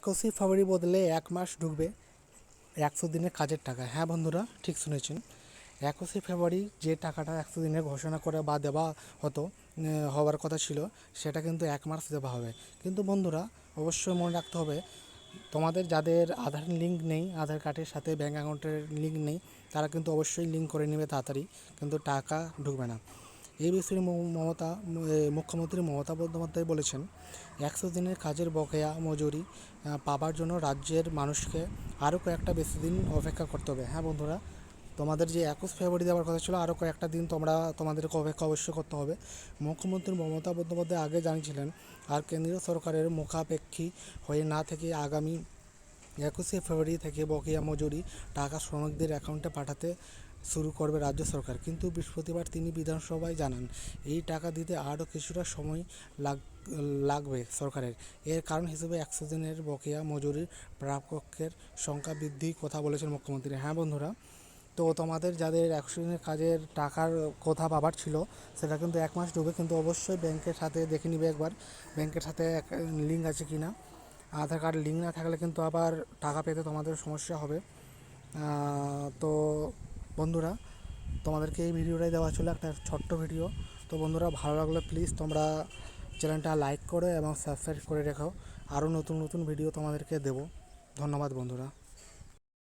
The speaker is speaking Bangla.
21শে ফেব্রুয়ারি বদলে 1 মাস ঢুকবে 100 দিনের কাজের টাকা। হ্যাঁ বন্ধুরা, ঠিক শুনেছেন। 21শে ফেব্রুয়ারি যে টাকাটা 100 দিনের ঘোষণা করে বা দেওয়া হতো, হওয়ার কথা ছিল, সেটা কিন্তু 1 মাস দেওয়া হবে। কিন্তু বন্ধুরা, অবশ্যই মনে রাখতে হবে, তোমাদের যাদের আধার লিঙ্ক নেই, আধার কার্ডের সাথে ব্যাঙ্ক অ্যাকাউন্টের লিঙ্ক নেই, তারা কিন্তু অবশ্যই লিঙ্ক করে নেবে তাড়াতাড়ি, কিন্তু টাকা ঢুকবে না। এই বিষয়ে মুখ্যমন্ত্রী মমতা বন্দ্যোপাধ্যায় বলেছেন, 100 দিনের কাজের বকেয়া মজুরি পাবার জন্য রাজ্যের মানুষকে আরও কয়েকটা বেশি দিন অপেক্ষা করতে হবে। হ্যাঁ বন্ধুরা, তোমাদের যে 21 ফেব্রুয়ারি দেওয়ার কথা ছিল, আরও কয়েকটা দিন তোমাদেরকে অপেক্ষা অবশ্যই করতে হবে। মুখ্যমন্ত্রী মমতা বন্দ্যোপাধ্যায় আগে জানিয়েছিলেন, আর কেন্দ্রীয় সরকারের মুখাপেক্ষী হয়ে না থেকে আগামী 21শে ফেব্রুয়ারি থেকে বকেয়া মজুরি টাকা শ্রমিকদের অ্যাকাউন্টে পাঠাতে শুরু করবে রাজ্য সরকার। কিন্তু বৃহস্পতিবার তিনি বিধানসভায় জানান, এই টাকা দিতে আরও কিছুটা সময় লাগবে সরকারের। এর কারণ হিসেবে 100 দিনের বকেয়া মজুরির প্রাপকের সংখ্যা বৃদ্ধির কথা বলেছেন মুখ্যমন্ত্রী। হ্যাঁ বন্ধুরা, তো তোমাদের যাদের 100 দিনের কাজের টাকার কথা পাবার ছিল, সেটা কিন্তু 1 মাস ডুবে, কিন্তু অবশ্যই ব্যাংকের সাথে দেখে নিবে একবার, ব্যাংকের সাথে লিঙ্ক আছে কি না। আধার কার্ড লিঙ্ক না থাকলে কিন্তু আবার টাকা পেতে তোমাদের সমস্যা হবে। তো বন্ধুরা, তোমাদেরকে এই ভিডিওটাই দেওয়া ছিল, একটা ছোট্ট ভিডিও। তো বন্ধুরা, ভালো লাগলে প্লিজ তোমরা চ্যানেলটা লাইক করো এবং সাবস্ক্রাইব করে রেখো। আরও নতুন নতুন ভিডিও তোমাদেরকে দেবো। ধন্যবাদ বন্ধুরা।